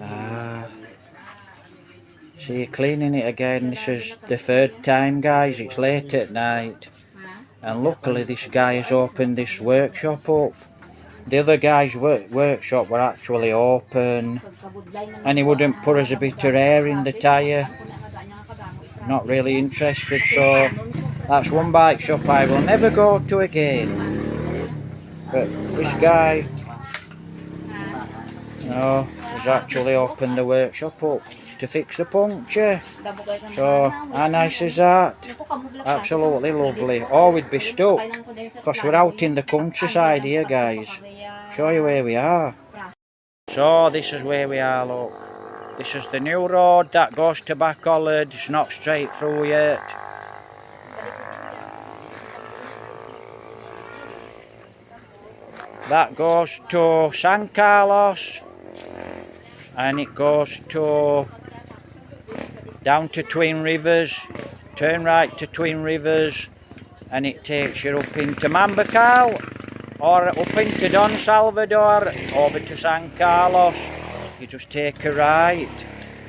Ah, see, cleaning it again. This is the third time, guys. It's late at night, and luckily this guy has opened this workshop up. The other guy's workshop were actually open, and he wouldn't put us a bit of air in the tyre. Not really interested, so that's one bike shop I will never go to again. But this guy, no, has actually opened the workshop up to fix the puncture. So, how nice is that? Absolutely lovely. Or we'd be stuck, because we're out in the countryside here, guys. Show you where we are. So, this is where we are, look. This is the new road that goes to Backhollard. It's not straight through yet. That goes to San Carlos, and it goes to down to Twin Rivers, turn right to Twin Rivers, and it takes you up into Mambacal, or up into Don Salvador, over to San Carlos. You just take a right.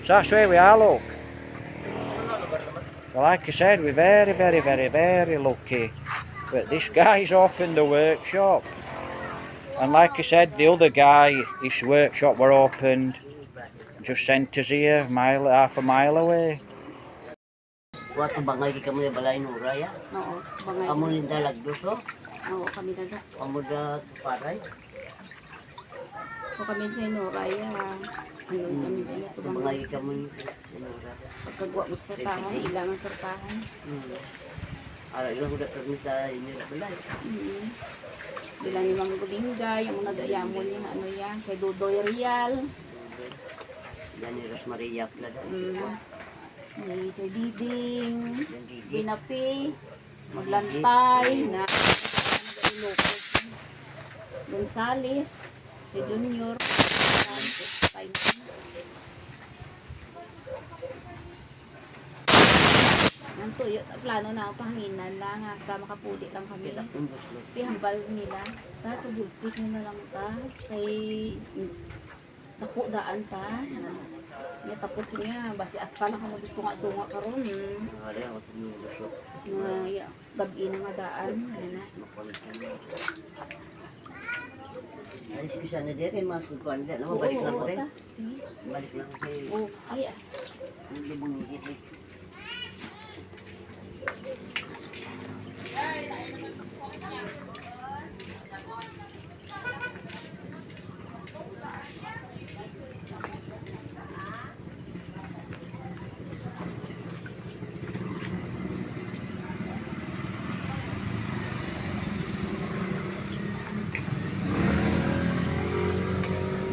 So that's where we are, look. Well, like I said, we're very, very, very, very lucky. But this guy's opened the workshop. And like I said, the other guy, his workshop were opened. Just sent us here, half a mile away. Wato bangay di kami balay nura ya? Oo, bangay. Amo linda lagdoso? Oo, kami na. Amo da paray? O kami sa nura ya. Ano kami na ito bangay kami nura. Pagkagwa mo sa tahan, ilang ang sartahan. Ara ilang udah permita ini balay. Bila ni Mang Gudinga, yung mga dayamon yung ano yan, kay Dudoy Real. Yan ni Rosmaria Plada. May Diding, Binapi, Maglantay, na Gonzales, si Junior, Nantuyo, plano na ang pahanginan lang, sa makapuli lang kami. Pihambal nila, tapos bulpit nyo na lang ta, kay nakudaan ta. Ya tapos niya, basi aspal lang kamo gusto nga tunga karon. Ya, gabi na nga daan. Alis ko siya na dere, masukuan dyan. Balik lang ko rin. Balik lang ko rin. Oh, ay ah. Ang libong higit.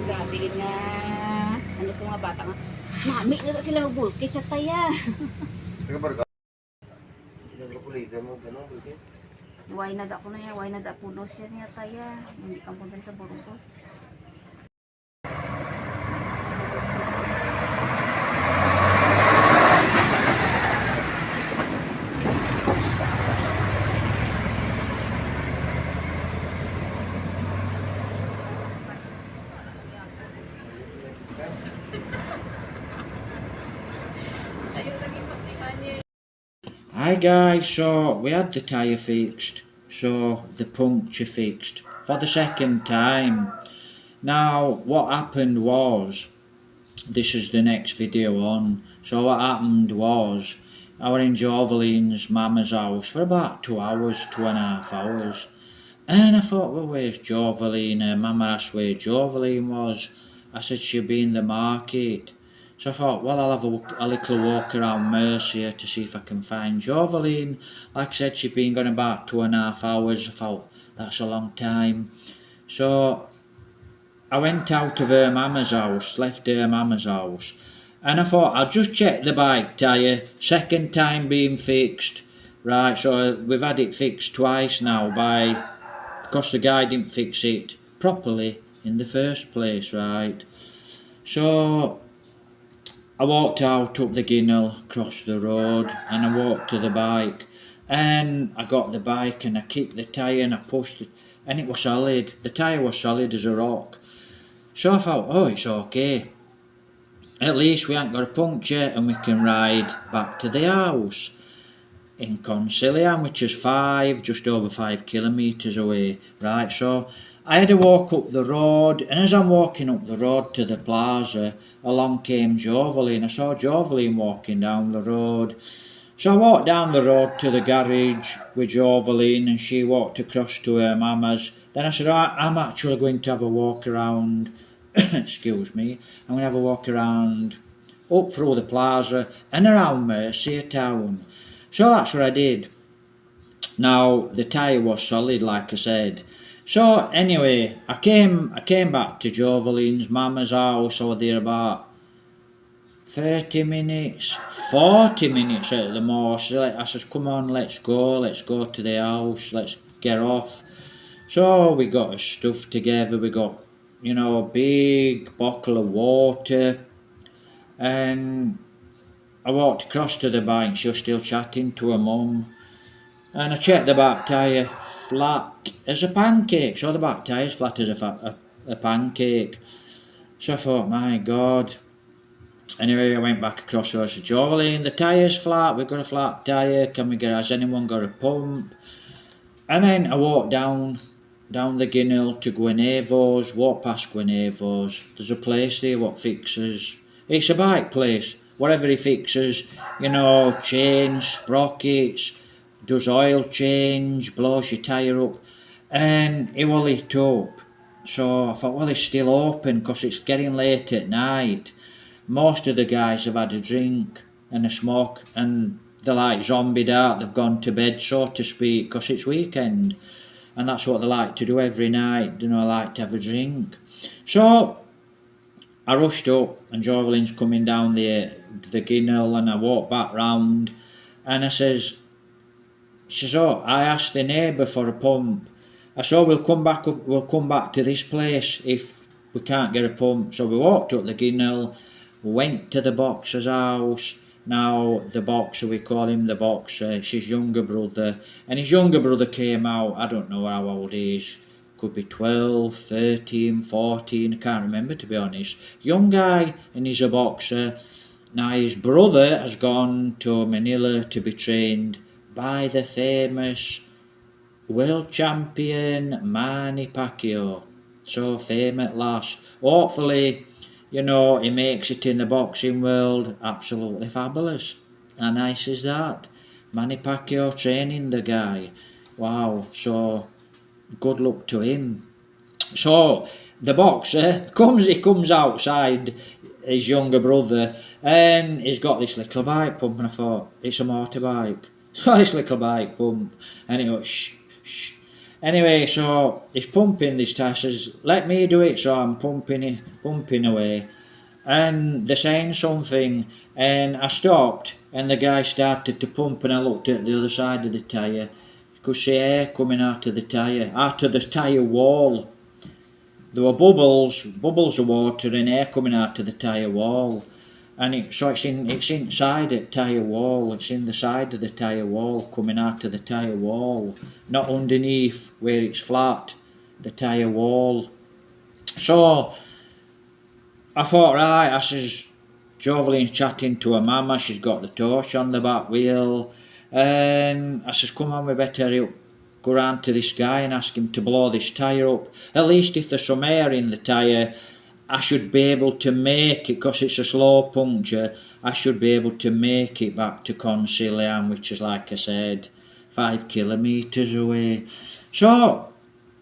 Grabe nga. Ano sa mga bata nga? Mami na sila magbulkit sa taya. Why na da ko na yan? Why na da puno siya niya taya? Hindi kang punta sa Burgos. Hi guys, so we had the tyre fixed, so the puncture fixed for the second time. Now what happened was, this is the next video on, so what happened was, I was in Joveline's mama's house for about 2 hours, 2.5 hours, and I thought, well, where's Joveline? Mama asked where Joveline was. I said she'd be in the market. So I thought, well, I'll have a little walk around Mercia to see if I can find Joveline. Like I said, she'd been gone about 2.5 hours. I thought, that's a long time. So I went out of her mama's house, left her mama's house, and I thought, I'll just check the bike tyre, second time being fixed. Right, so we've had it fixed twice now because the guy didn't fix it properly in the first place, right? So I walked out up the Ginnell, crossed the road, and I walked to the bike. And I got the bike and I kicked the tyre and I pushed and it was solid. The tyre was solid as a rock. So I thought, oh, it's okay. At least we ain't got a puncture and we can ride back to the house in Concilium, which is just over 5 kilometres away. Right, so I had to walk up the road, and as I'm walking up the road to the plaza, along came Joveline. I saw Joveline walking down the road. So I walked down the road to the garage with Joveline, and she walked across to her mama's. Then I said, I'm actually going to have a walk around, excuse me, I'm going to have a walk around up through the plaza and around Mercia town. So that's what I did. Now the tyre was solid, like I said. So anyway, I came back to Joveline's mama's house. I was there about 30 minutes, 40 minutes at the most. I says, come on, let's go to the house, let's get off. So we got our stuff together, we got, a big bottle of water, and I walked across to the bike. She was still chatting to her mum, and I checked the back tyre, flat as a pancake. So the back tyre's flat as a pancake. So I thought, my God. Anyway, I went back across to her. I said, Joveline, the tyre's flat, we've got a flat tyre, has anyone got a pump? And then I walked down the Ginnell to Gwenevo's, walked past Gwenevo's. There's a place there what fixes, it's a bike place, whatever he fixes, chains, sprockets, does oil change, blows your tyre up, and it was lit up. So I thought, well, it's still open because it's getting late at night. Most of the guys have had a drink and a smoke, and they're like zombied out, they've gone to bed, so to speak, because it's weekend. And that's what they like to do every night, like to have a drink. So I rushed up, and Joveline's coming down the Ginnell, and I walked back round, and she says, oh, I asked the neighbour for a pump. I said, we'll come back to this place if we can't get a pump. So we walked up the Ginnell, went to the boxer's house. Now the boxer, we call him the boxer, it's his younger brother, and his younger brother came out, I don't know how old he is, could be 12, 13, 14, I can't remember to be honest. Young guy, and he's a boxer. Now his brother has gone to Manila to be trained by the famous world champion Manny Pacquiao. So famous at last. Hopefully, he makes it in the boxing world. Absolutely fabulous. How nice is that? Manny Pacquiao training the guy. Wow, so good luck to him. So the boxer comes outside, his younger brother, and he's got this little bike pump, and I thought, it's a motorbike. So this little bike pump, and he goes, shh, shh. Anyway, so he's pumping this tire, says, let me do it, so I'm pumping away. And they're saying something, and I stopped, and the guy started to pump, and I looked at the other side of the tyre. You could see air coming out of the tyre wall. There were bubbles of water and air coming out of the tyre wall. And it's inside the tyre wall, it's in the side of the tyre wall, coming out of the tyre wall, not underneath where it's flat, the tyre wall. So I thought, right, I says, Joveline's chatting to her mama, she's got the torch on the back wheel, and I says, come on, we better go round to this guy and ask him to blow this tyre up. At least if there's some air in the tyre, I should be able to make it, because it's a slow puncture, I should be able to make it back to Concilium, which is, like I said, 5 kilometres away. So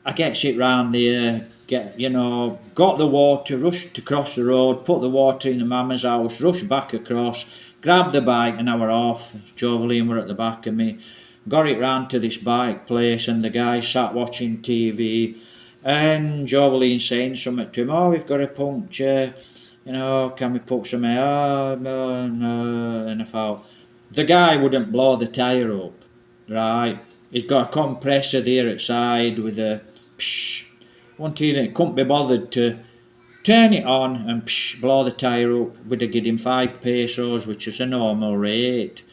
I gets it round there, got the water, rushed across the road, put the water in the mama's house, rushed back across, grabbed the bike, and I were off. Joveline were at the back of me. Got it round to this bike place, and the guy sat watching TV, and Joveline saying something to him, oh, we've got a puncture, can we put some air? Oh, no. And I thought, the guy wouldn't blow the tyre up, right? He's got a compressor there outside with a psh. Couldn't be bothered to turn it on and blow the tyre up. We'd have given him 5 pesos, which is a normal rate.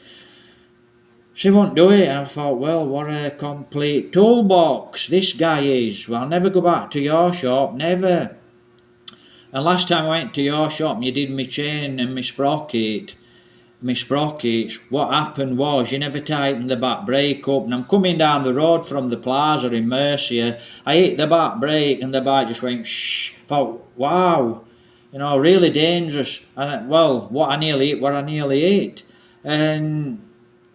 She won't do it, and I thought, well, what a complete toolbox this guy is. Well, I'll never go back to your shop, never. And last time I went to your shop, you did my chain and my sprocket. My sprockets, what happened was you never tightened the back brake up, and I'm coming down the road from the plaza in Mercia. I hit the back brake and the bike just went shh. Thought, wow, you know, really dangerous. And well, what I nearly hit. And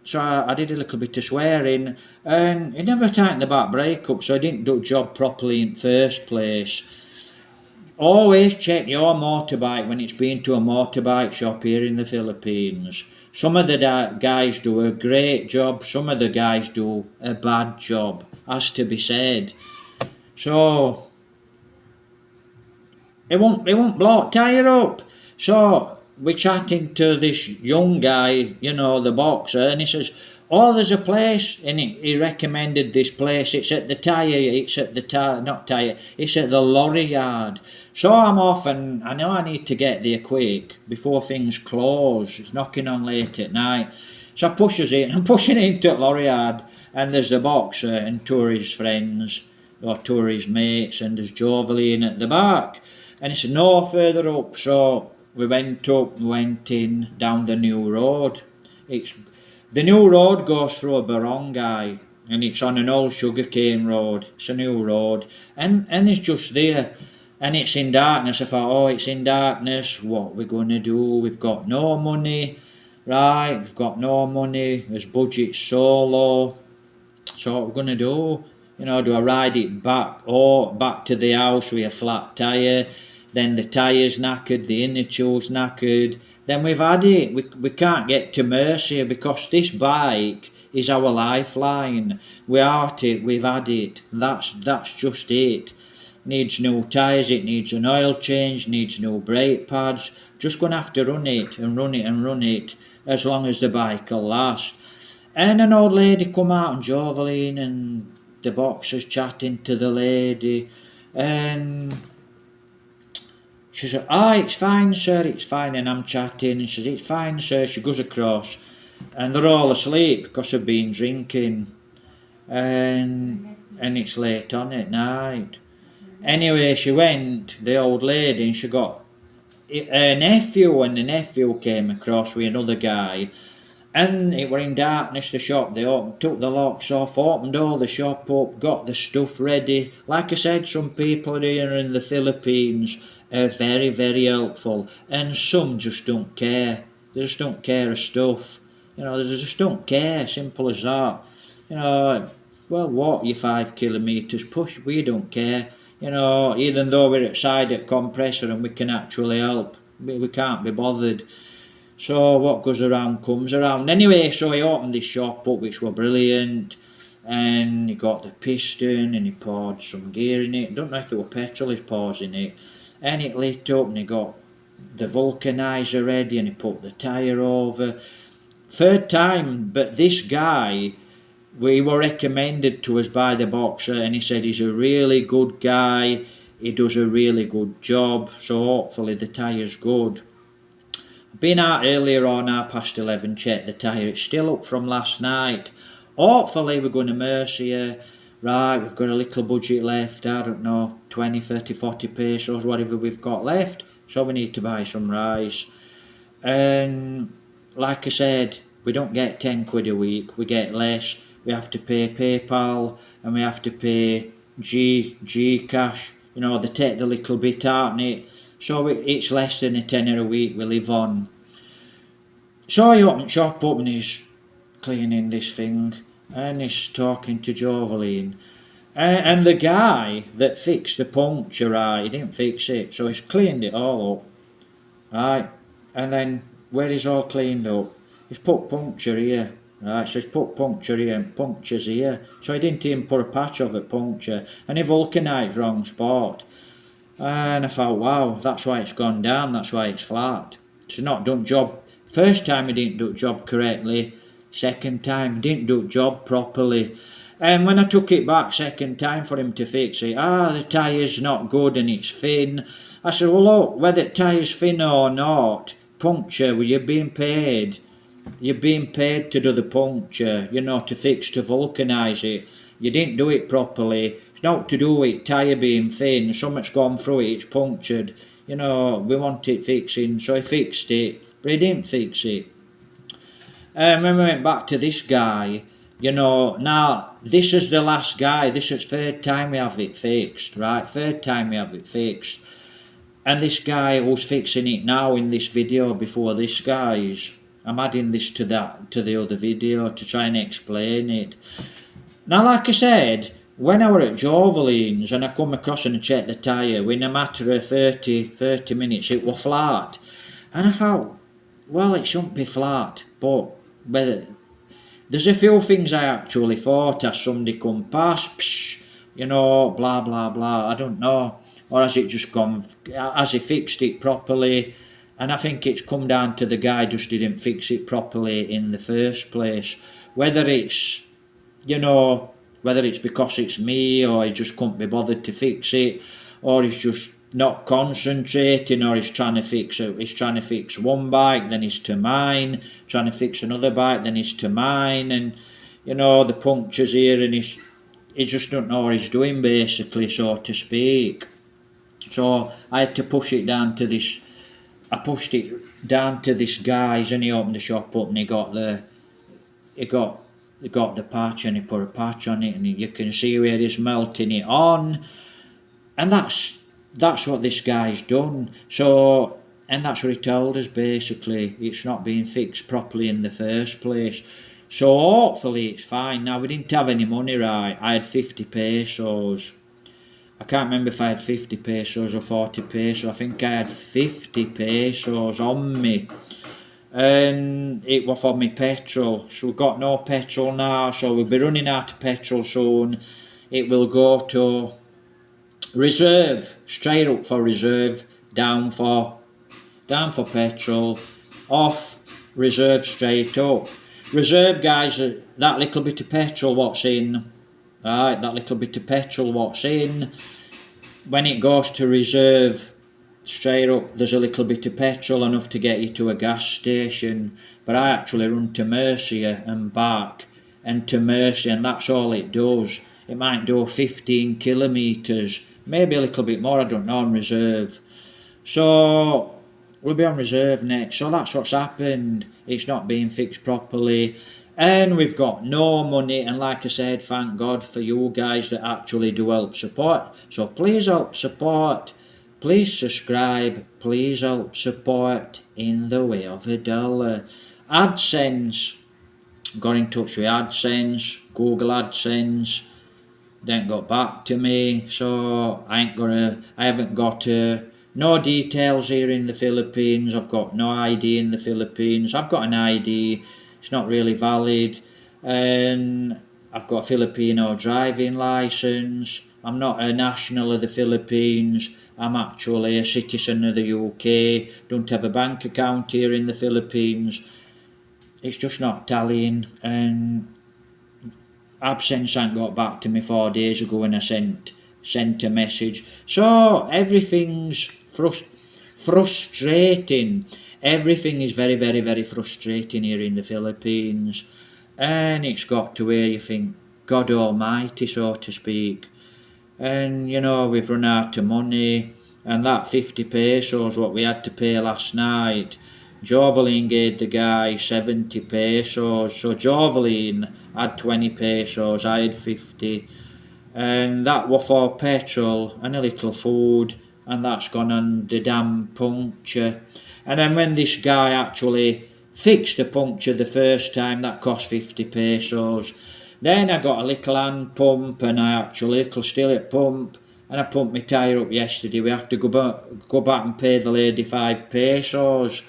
so I did a little bit of swearing, and he never tightened the back brake up, so I didn't do the job properly in first place. Always check your motorbike when it's been to a motorbike shop here in the Philippines. Some of the guys do a great job, some of the guys do a bad job, has to be said. So, it won't blow tyre up. So, we're chatting to this young guy, you know, the boxer, and he says, oh, there's a place, and he recommended this place. It's at the it's at the lorry yard. So I'm off, and I know I need to get there quick before things close. It's knocking on late at night. So I pushes it, and I'm pushing it into the lorry yard, and there's a boxer and two of his friends, or two of his mates, and there's Jovelin at the back. And it's no further up, so we went up, went in, down the new road. The new road goes through a barangay, and it's on an old sugarcane road. It's a new road, and it's just there, and it's in darkness. I thought, oh, it's in darkness, what we're going to do? We've got no money, right, we've got no money, there's budget so low, so what we're going to do? You know, do I ride it back to the house with a flat tyre? Then the tyre's knackered, the inner tube's knackered. Then we've had it. We can't get to Mercia because this bike is our lifeline. We've had it. That's just it. Needs new tyres, it needs an oil change, needs new brake pads. Just gonna have to run it as long as the bike will last. And an old lady come out, and Jovelin and the boxer's chatting to the lady, and she said, it's fine, sir, it's fine. And I'm chatting, and she says, it's fine, sir. She goes across, and they're all asleep because they've been drinking, and it's late on at night. Anyway, she went, the old lady, and she got her nephew, and the nephew came across with another guy, and it were in darkness, the shop. They took the locks off, opened all the shop up, got the stuff ready. Like I said, some people here in the Philippines are very, very helpful, and some just don't care. They just don't care of stuff. You know, they just don't care, simple as that. You know, well, walk your 5 kilometres, push, we don't care. You know, even though we're outside at compressor and we can actually help, we can't be bothered. So what goes around comes around. Anyway, so he opened this shop up, which were brilliant, and he got the piston, and he poured some gear in it. I don't know if it was petrol he's poured in it. And it lit up, and he got the vulcanizer ready, and he put the tyre over. Third time, but this guy, we were recommended to us by the boxer, and he said he's a really good guy, he does a really good job, so hopefully the tyre's good. I've been out earlier on, 11:30, checked the tyre, it's still up from last night. Hopefully we're going to Mercia. Right, we've got a little budget left, I don't know, 20, 30, 40 pesos, whatever we've got left. So we need to buy some rice. And like I said, we don't get 10 quid a week, we get less. We have to pay PayPal, and we have to pay Gcash. You know, they take the little bit out in it. So it's less than a tenner a week we live on. So he opened shop up, and he's cleaning this thing, and he's talking to Jovelin. And the guy that fixed the puncture, right, he didn't fix it, so he's cleaned it all up, right, and then where he's all cleaned up, he's put puncture here, right, so he's put puncture here and punctures here, so he didn't even put a patch of it puncture, and he vulcanized wrong spot. And I thought, wow, that's why it's gone down, that's why it's flat. It's not done job. First time he didn't do the job correctly, second time he didn't do the job properly. And when I took it back second time for him to fix it, the tyre's not good and it's thin. I said, well look, whether the tyre's thin or not, puncture, well, you're being paid. you're being paid to do the puncture, you know, to fix, to vulcanise it. You didn't do it properly. It's not to do with tyre being thin, something's gone through it, it's punctured. You know, we want it fixing, so he fixed it, but he didn't fix it. When we went back to this guy, you know, now this is the last guy, this is third time we have it fixed, right? Third time we have it fixed. And this guy who's fixing it now in this video before this guy's, I'm adding this to the other video to try and explain it. Now, like I said, when I were at Jovelines and I come across and I checked the tyre, within a matter of 30 minutes it was flat. And I thought, well, it shouldn't be flat, but there's a few things I actually thought as somebody come past, psh, you know, blah blah blah, I don't know. Or has it just gone, has he fixed it properly? And I think it's come down to the guy just didn't fix it properly in the first place. Whether it's, you know, whether it's because it's me, or he just couldn't be bothered to fix it, or he's just not concentrating, or he's trying to fix it. He's trying to fix one bike, then he's to mine, trying to fix another bike, then he's to mine, and, you know, the puncture's here, and he just don't know what he's doing, basically, so to speak. So I had to push it down to this. I pushed it down to this guy's, and he opened the shop up and he got the patch, and he put a patch on it, and you can see where he's melting it on, and that's what this guy's done. So, and that's what he told us, basically. It's not being fixed properly in the first place. So hopefully it's fine. Now, we didn't have any money, right? I had 50 pesos. I can't remember if I had 50 pesos or 40 pesos. I think I had 50 pesos on me. And it was for me petrol. So we've got no petrol now. So we'll be running out of petrol soon. It will go to reserve. Straight up for reserve. Down for petrol. Off reserve straight up. Reserve, guys, that little bit of petrol what's in. Right, that little bit of petrol what's in. When it goes to reserve, straight up, there's a little bit of petrol, enough to get you to a gas station. But I actually run to Murcia and back, and to Murcia, and that's all it does. It might do 15 kilometres, maybe a little bit more, I don't know, on reserve. So we'll be on reserve next. So that's what's happened. It's not being fixed properly. And we've got no money, and like I said, thank God for you guys that actually do help support. So please help support, please subscribe, please help support in the way of $1. AdSense, got in touch with AdSense, Google AdSense, they ain't got back to me, so I haven't got no details here in the Philippines. I've got no ID in the Philippines. I've got an ID, it's not really valid, and I've got a Filipino driving license. I'm not a national of the Philippines. I'm actually a citizen of the UK. Don't have a bank account here in the Philippines. It's just not tallying, and AdSense ain't got back to me 4 days ago when I sent a message. So everything's frustrating. Everything is very, very, very frustrating here in the Philippines. And it's got to where you think, God almighty, so to speak. And, you know, we've run out of money. And that 50 pesos, what we had to pay last night, Jovelin gave the guy 70 pesos. So Jovelin had 20 pesos, I had 50. And that was for petrol and a little food. And that's gone on the damn puncture. And then when this guy actually fixed the puncture the first time, that cost 50 pesos. Then I got a little hand pump, and I actually a little stillet pump, and I pumped my tyre up yesterday. We have to go back and pay the lady 5 pesos.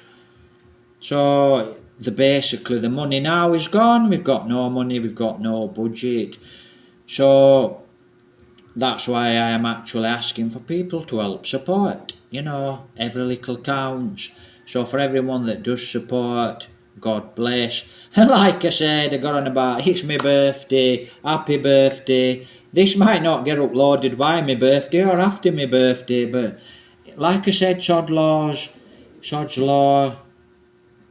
So basically the money now is gone. We've got no money, we've got no budget. So that's why I am actually asking for people to help support. You know, every little counts. So for everyone that does support, God bless. And like I said, I got on about, it's my birthday, happy birthday. This might not get uploaded by my birthday or after my birthday, but like I said, sod's law,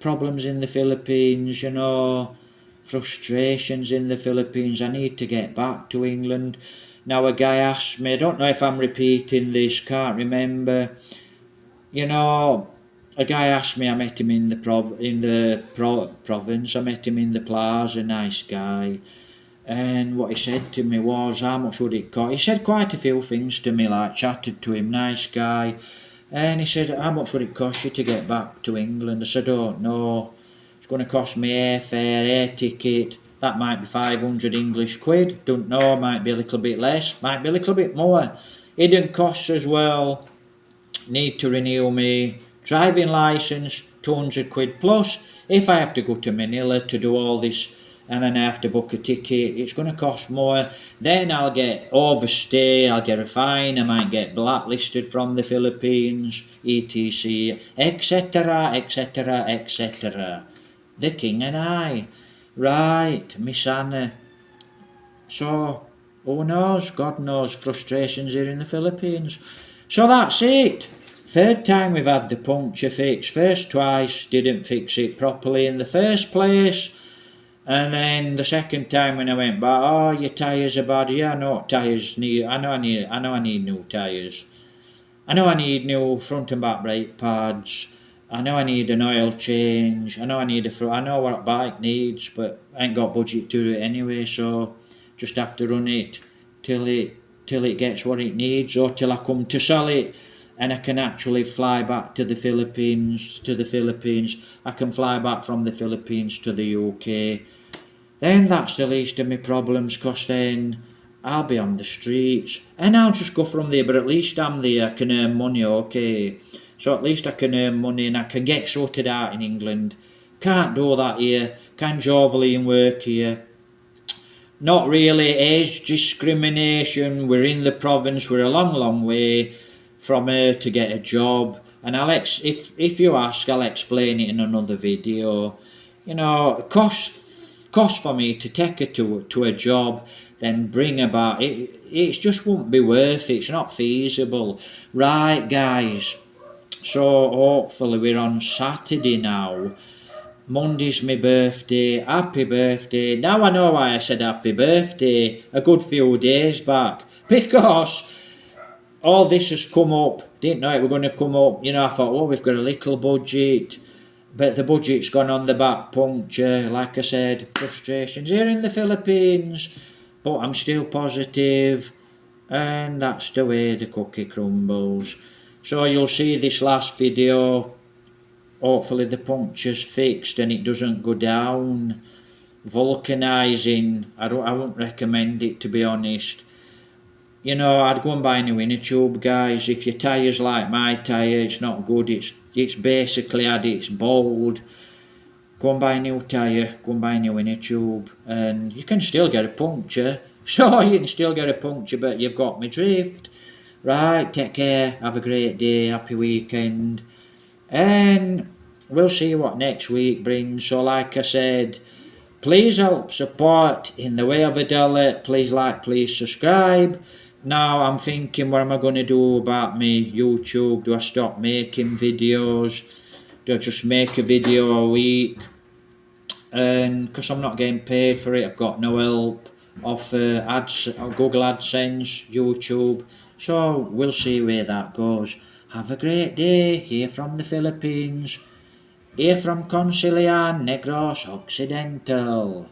problems in the Philippines, you know, frustrations in the Philippines. I need to get back to England. Now a guy asked me, I don't know if I'm repeating this, can't remember. You know, a guy asked me, I met him in the province, I met him in the plaza, nice guy. And what he said to me was, how much would it cost? He said quite a few things to me, like chatted to him, nice guy. And he said, how much would it cost you to get back to England? I said, I don't know. It's going to cost me airfare, air ticket. That might be 500 English quid. Don't know, might be a little bit less, might be a little bit more. Hidden costs as well. Need to renew me driving licence, 200 quid plus. If I have to go to Manila to do all this and then I have to book a ticket, it's going to cost more. Then I'll get overstay, I'll get a fine, I might get blacklisted from the Philippines, etc, etc, etc, etc. The King and I. Right, Miss Anna. So, who knows, God knows, frustrations here in the Philippines. So that's it. Third time we've had the puncture fixed. First twice, didn't fix it properly in the first place. And then the second time when I went back, oh, your tyres are bad. Yeah, I know what tyres need. I know I need new tyres. I know I need new front and back brake pads. I know I need an oil change. I know I know what a bike needs, but I ain't got budget to do it anyway, so just have to run it till it gets what it needs, or till I come to sell it and I can actually fly back to the Philippines. I can fly back from the Philippines to the UK. Then that's the least of my problems, because then I'll be on the streets and I'll just go from there, but at least I'm there, I can earn money, okay. So at least I can earn money and I can get sorted out in England. Can't do that here. Can Jovelin work here? Not really. Age discrimination. We're in the province. We're a long way from here to get a job. And if you ask, I'll explain it in another video. You know, cost for me to take her to a job, then bring her back. It just won't be worth it. It's not feasible. Right, guys. So hopefully we're on Saturday now. Monday's my birthday. Happy birthday. Now I know why I said happy birthday a good few days back. Because all this has come up. Didn't know it were going to come up. You know, I thought, oh, we've got a little budget. But the budget's gone on the back puncture. Like I said, frustrations here in the Philippines. But I'm still positive. And that's the way the cookie crumbles. So you'll see this last video. Hopefully the puncture's fixed and it doesn't go down. Vulcanising, I wouldn't recommend it, to be honest. You know, I'd go and buy a new inner tube, guys. If your tyre's like my tyre, it's not good. It's basically had its bald. Go and buy a new tyre, go and buy a new inner tube, and you can still get a puncture. So you can still get a puncture, but you've got my drift. Right, take care, have a great day, happy weekend. And we'll see what next week brings. So like I said, please help support in the way of a dollar. Please like, please subscribe. Now I'm thinking, what am I going to do about me YouTube? Do I stop making videos? Do I just make a video a week? And because I'm not getting paid for it, I've got no help of ads, Google AdSense, YouTube. So we'll see where that goes. Have a great day, here from the Philippines, here from Concilian Negros Occidental.